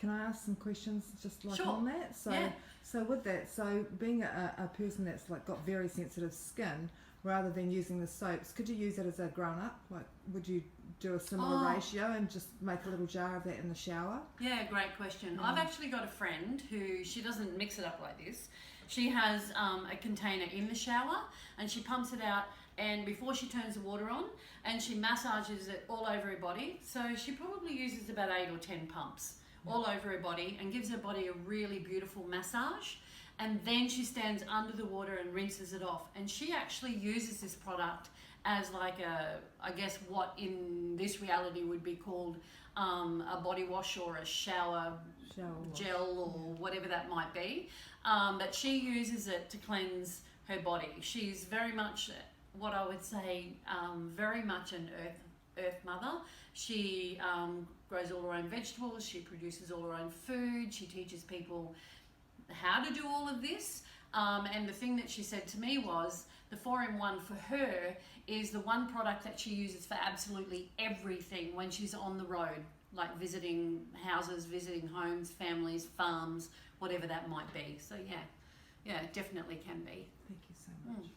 can I ask some questions just like Sure. on that? So, Yeah. so with that, so being a person that's like got very sensitive skin, rather than using the soaps, could you use it as a grown up? Like, would you do a similar ratio and just make a little jar of that in the shower? Yeah, great question. I've actually got a friend who, she doesn't mix it up like this. She has a container in the shower and she pumps it out, and before she turns the water on, and she massages it all over her body. So she probably uses about 8 or 10 pumps all over her body and gives her body a really beautiful massage. And then she stands under the water and rinses it off. And she actually uses this product as like a, I guess what in this reality would be called a body wash or a shower gel or whatever that might be. But she uses it to cleanse her body. She's very much what I would say, very much an earth mother. She grows all her own vegetables. She produces all her own food. She teaches people how to do all of this. And the thing that she said to me was the 4-in-1 for her is the one product that she uses for absolutely everything when she's on the road, like visiting houses, visiting homes, families, farms, whatever that might be. So yeah, it definitely can be. Thank you so much.